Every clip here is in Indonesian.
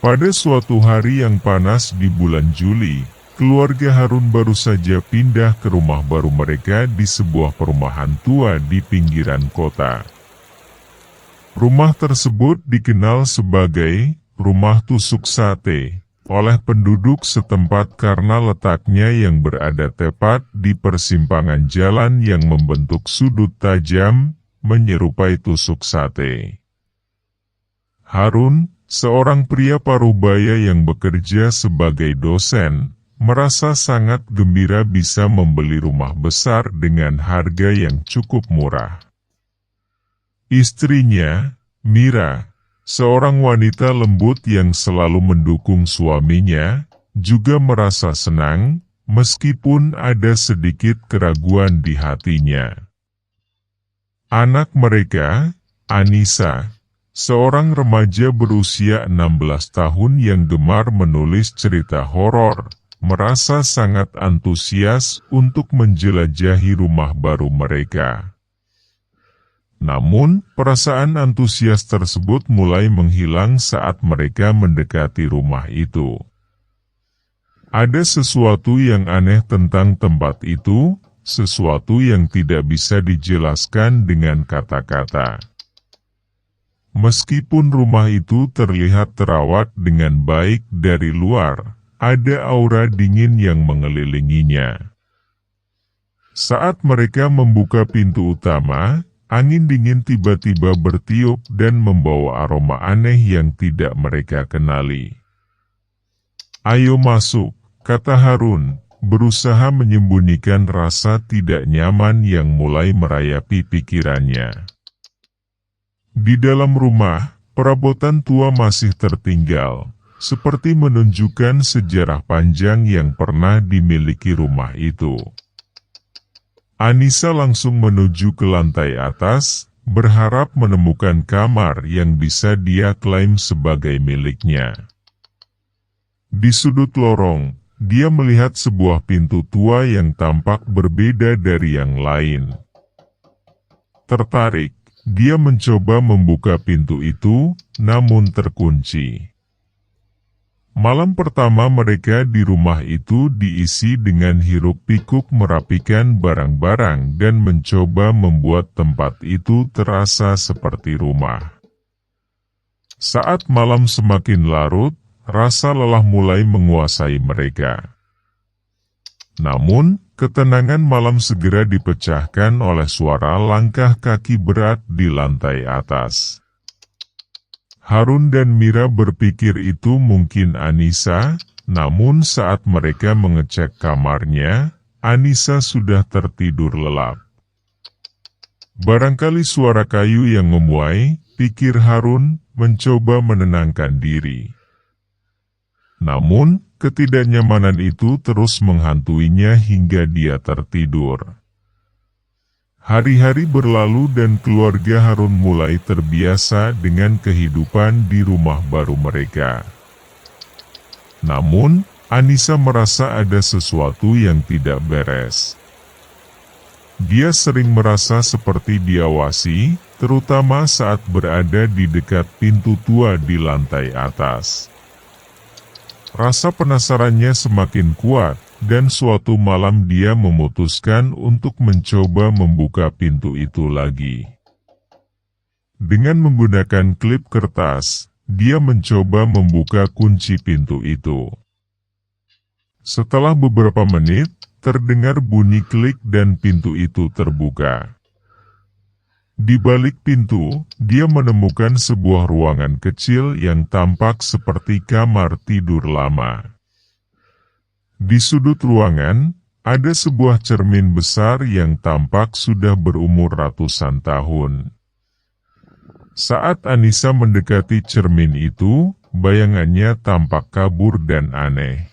Pada suatu hari yang panas di bulan Juli, keluarga Harun baru saja pindah ke rumah baru mereka di sebuah perumahan tua di pinggiran kota. Rumah tersebut dikenal sebagai Rumah Tusuk Sate oleh penduduk setempat karena letaknya yang berada tepat di persimpangan jalan yang membentuk sudut tajam, menyerupai tusuk sate. Harun, seorang pria parubaya yang bekerja sebagai dosen, merasa sangat gembira bisa membeli rumah besar dengan harga yang cukup murah. Istrinya, Mira, seorang wanita lembut yang selalu mendukung suaminya, juga merasa senang, meskipun ada sedikit keraguan di hatinya. Anak mereka, Anissa, seorang remaja berusia 16 tahun yang gemar menulis cerita horor, merasa sangat antusias untuk menjelajahi rumah baru mereka. Namun, perasaan antusias tersebut mulai menghilang saat mereka mendekati rumah itu. Ada sesuatu yang aneh tentang tempat itu, sesuatu yang tidak bisa dijelaskan dengan kata-kata. Meskipun rumah itu terlihat terawat dengan baik dari luar, ada aura dingin yang mengelilinginya. Saat mereka membuka pintu utama, angin dingin tiba-tiba bertiup dan membawa aroma aneh yang tidak mereka kenali. "Ayo masuk," kata Harun, berusaha menyembunyikan rasa tidak nyaman yang mulai merayapi pikirannya. Di dalam rumah, perabotan tua masih tertinggal, seperti menunjukkan sejarah panjang yang pernah dimiliki rumah itu. Anissa langsung menuju ke lantai atas, berharap menemukan kamar yang bisa dia klaim sebagai miliknya. Di sudut lorong, dia melihat sebuah pintu tua yang tampak berbeda dari yang lain. Tertarik, dia mencoba membuka pintu itu, namun terkunci. Malam pertama mereka di rumah itu diisi dengan hiruk-pikuk merapikan barang-barang dan mencoba membuat tempat itu terasa seperti rumah. Saat malam semakin larut, rasa lelah mulai menguasai mereka. Namun, ketenangan malam segera dipecahkan oleh suara langkah kaki berat di lantai atas. Harun dan Mira berpikir itu mungkin Anissa, namun saat mereka mengecek kamarnya, Anissa sudah tertidur lelap. Barangkali suara kayu yang memuai, pikir Harun, mencoba menenangkan diri. Namun, ketidaknyamanan itu terus menghantuinya hingga dia tertidur. Hari-hari berlalu dan keluarga Harun mulai terbiasa dengan kehidupan di rumah baru mereka. Namun, Anissa merasa ada sesuatu yang tidak beres. Dia sering merasa seperti diawasi, terutama saat berada di dekat pintu tua di lantai atas. Rasa penasarannya semakin kuat. Dan suatu malam dia memutuskan untuk mencoba membuka pintu itu lagi. Dengan menggunakan klip kertas, dia mencoba membuka kunci pintu itu. Setelah beberapa menit, terdengar bunyi klik dan pintu itu terbuka. Di balik pintu, dia menemukan sebuah ruangan kecil yang tampak seperti kamar tidur lama. Di sudut ruangan, ada sebuah cermin besar yang tampak sudah berumur ratusan tahun. Saat Anissa mendekati cermin itu, bayangannya tampak kabur dan aneh.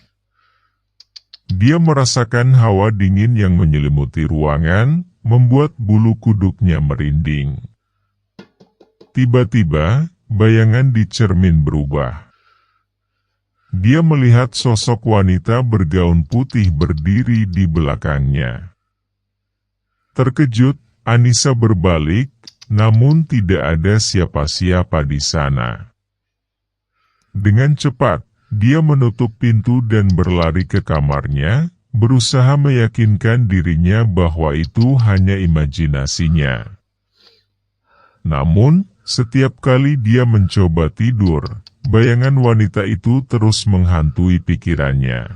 Dia merasakan hawa dingin yang menyelimuti ruangan, membuat bulu kuduknya merinding. Tiba-tiba, bayangan di cermin berubah. Dia melihat sosok wanita bergaun putih berdiri di belakangnya. Terkejut, Anissa berbalik, namun tidak ada siapa-siapa di sana. Dengan cepat, dia menutup pintu dan berlari ke kamarnya, berusaha meyakinkan dirinya bahwa itu hanya imajinasinya. Namun, setiap kali dia mencoba tidur, bayangan wanita itu terus menghantui pikirannya.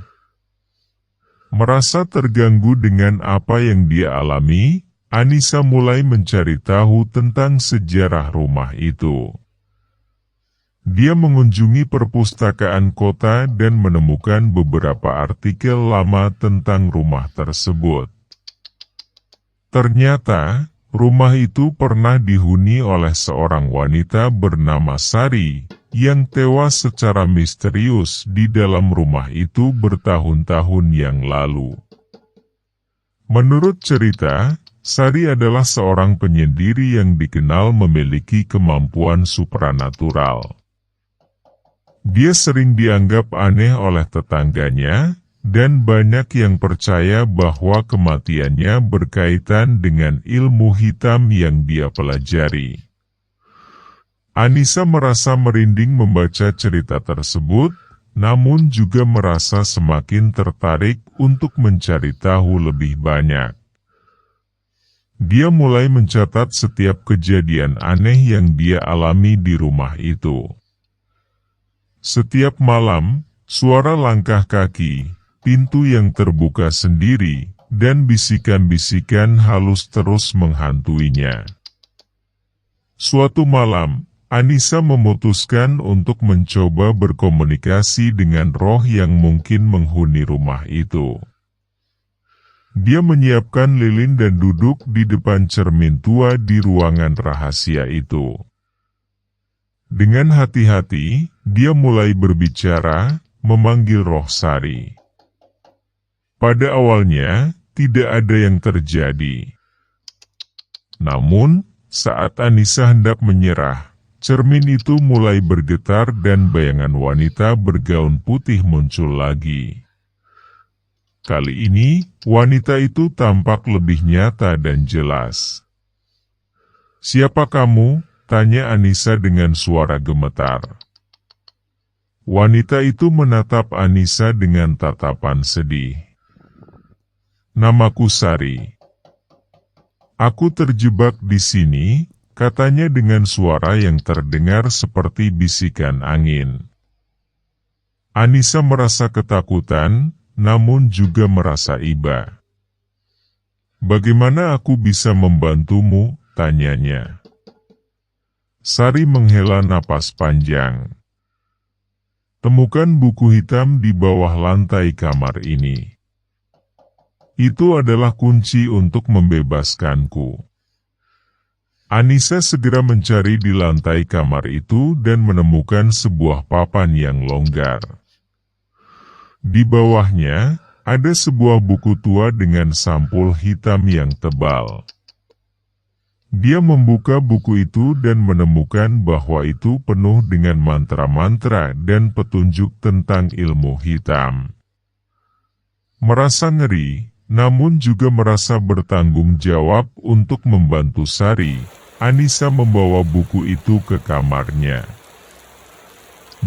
Merasa terganggu dengan apa yang dia alami, Anissa mulai mencari tahu tentang sejarah rumah itu. Dia mengunjungi perpustakaan kota dan menemukan beberapa artikel lama tentang rumah tersebut. Ternyata, rumah itu pernah dihuni oleh seorang wanita bernama Sari, yang tewas secara misterius di dalam rumah itu bertahun-tahun yang lalu. Menurut cerita, Sari adalah seorang penyendiri yang dikenal memiliki kemampuan supranatural. Dia sering dianggap aneh oleh tetangganya, dan banyak yang percaya bahwa kematiannya berkaitan dengan ilmu hitam yang dia pelajari. Anissa merasa merinding membaca cerita tersebut, namun juga merasa semakin tertarik untuk mencari tahu lebih banyak. Dia mulai mencatat setiap kejadian aneh yang dia alami di rumah itu. Setiap malam, suara langkah kaki, pintu yang terbuka sendiri, dan bisikan-bisikan halus terus menghantuinya. Suatu malam, Anissa memutuskan untuk mencoba berkomunikasi dengan roh yang mungkin menghuni rumah itu. Dia menyiapkan lilin dan duduk di depan cermin tua di ruangan rahasia itu. Dengan hati-hati, dia mulai berbicara, memanggil roh Sari. Pada awalnya, tidak ada yang terjadi. Namun, saat Anissa hendak menyerah, cermin itu mulai bergetar dan bayangan wanita bergaun putih muncul lagi. Kali ini, wanita itu tampak lebih nyata dan jelas. "Siapa kamu?" tanya Anissa dengan suara gemetar. Wanita itu menatap Anissa dengan tatapan sedih. "Namaku Sari. Aku terjebak di sini," katanya dengan suara yang terdengar seperti bisikan angin. Anissa merasa ketakutan, namun juga merasa iba. "Bagaimana aku bisa membantumu?" tanyanya. Sari menghela napas panjang. "Temukan buku hitam di bawah lantai kamar ini. Itu adalah kunci untuk membebaskanku." Anissa segera mencari di lantai kamar itu dan menemukan sebuah papan yang longgar. Di bawahnya, ada sebuah buku tua dengan sampul hitam yang tebal. Dia membuka buku itu dan menemukan bahwa itu penuh dengan mantra-mantra dan petunjuk tentang ilmu hitam. Merasa ngeri, namun juga merasa bertanggung jawab untuk membantu Sari, Anissa membawa buku itu ke kamarnya.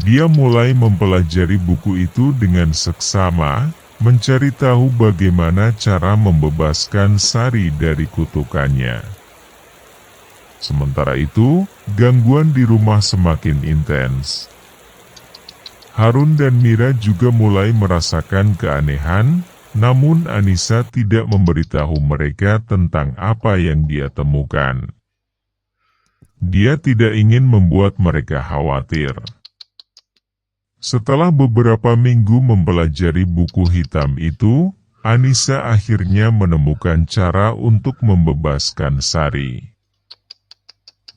Dia mulai mempelajari buku itu dengan seksama, mencari tahu bagaimana cara membebaskan Sari dari kutukannya. Sementara itu, gangguan di rumah semakin intens. Harun dan Mira juga mulai merasakan keanehan, namun Anissa tidak memberitahu mereka tentang apa yang dia temukan. Dia tidak ingin membuat mereka khawatir. Setelah beberapa minggu mempelajari buku hitam itu, Anissa akhirnya menemukan cara untuk membebaskan Sari.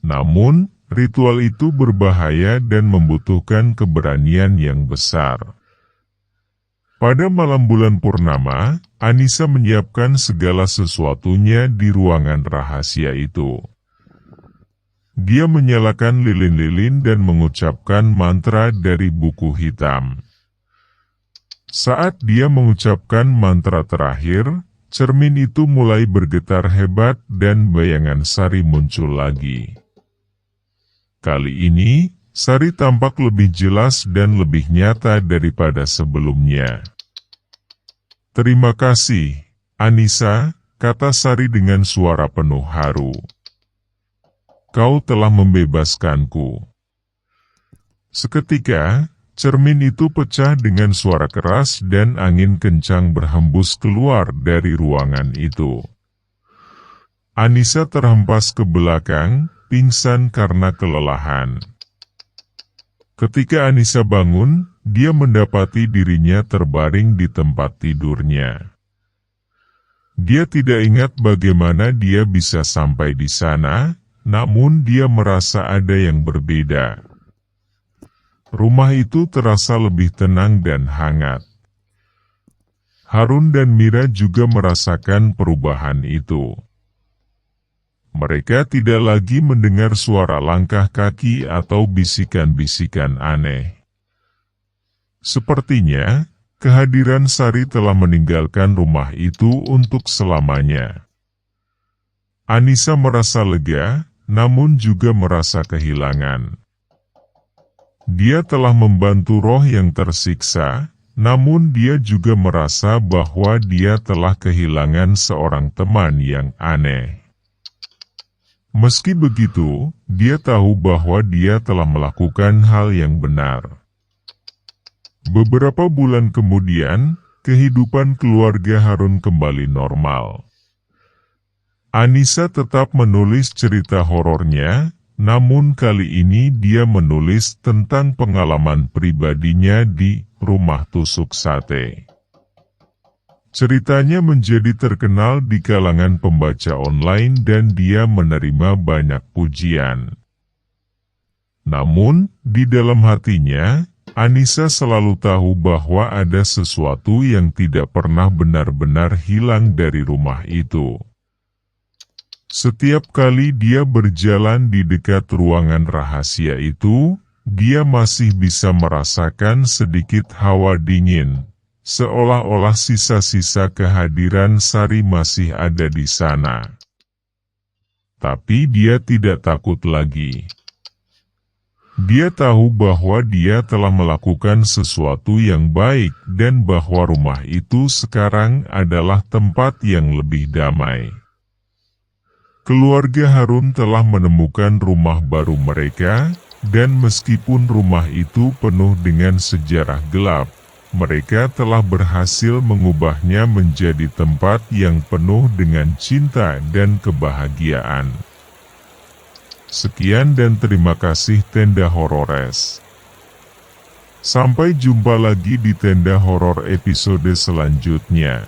Namun, ritual itu berbahaya dan membutuhkan keberanian yang besar. Pada malam bulan purnama, Anissa menyiapkan segala sesuatunya di ruangan rahasia itu. Dia menyalakan lilin-lilin dan mengucapkan mantra dari buku hitam. Saat dia mengucapkan mantra terakhir, cermin itu mulai bergetar hebat dan bayangan Sari muncul lagi. Kali ini, Sari tampak lebih jelas dan lebih nyata daripada sebelumnya. "Terima kasih, Anissa," kata Sari dengan suara penuh haru. "Kau telah membebaskanku." Seketika, cermin itu pecah dengan suara keras dan angin kencang berhembus keluar dari ruangan itu. Anissa terhempas ke belakang, pingsan karena kelelahan. Ketika Anissa bangun, dia mendapati dirinya terbaring di tempat tidurnya. Dia tidak ingat bagaimana dia bisa sampai di sana, namun dia merasa ada yang berbeda. Rumah itu terasa lebih tenang dan hangat. Harun dan Mira juga merasakan perubahan itu. Mereka tidak lagi mendengar suara langkah kaki atau bisikan-bisikan aneh. Sepertinya, kehadiran Sari telah meninggalkan rumah itu untuk selamanya. Anissa merasa lega, namun juga merasa kehilangan. Dia telah membantu roh yang tersiksa, namun dia juga merasa bahwa dia telah kehilangan seorang teman yang aneh. Meski begitu, dia tahu bahwa dia telah melakukan hal yang benar. Beberapa bulan kemudian, kehidupan keluarga Harun kembali normal. Anissa tetap menulis cerita horornya, namun kali ini dia menulis tentang pengalaman pribadinya di rumah tusuk sate. Ceritanya menjadi terkenal di kalangan pembaca online dan dia menerima banyak pujian. Namun, di dalam hatinya, Anissa selalu tahu bahwa ada sesuatu yang tidak pernah benar-benar hilang dari rumah itu. Setiap kali dia berjalan di dekat ruangan rahasia itu, dia masih bisa merasakan sedikit hawa dingin. Seolah-olah sisa-sisa kehadiran Sari masih ada di sana. Tapi dia tidak takut lagi. Dia tahu bahwa dia telah melakukan sesuatu yang baik dan bahwa rumah itu sekarang adalah tempat yang lebih damai. Keluarga Harun telah menemukan rumah baru mereka, dan meskipun rumah itu penuh dengan sejarah gelap, mereka telah berhasil mengubahnya menjadi tempat yang penuh dengan cinta dan kebahagiaan. Sekian dan terima kasih Tenda Horores. Sampai jumpa lagi di Tenda Horor episode selanjutnya.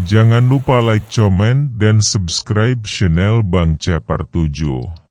Jangan lupa like, comment, dan subscribe channel Bang Cepar 7.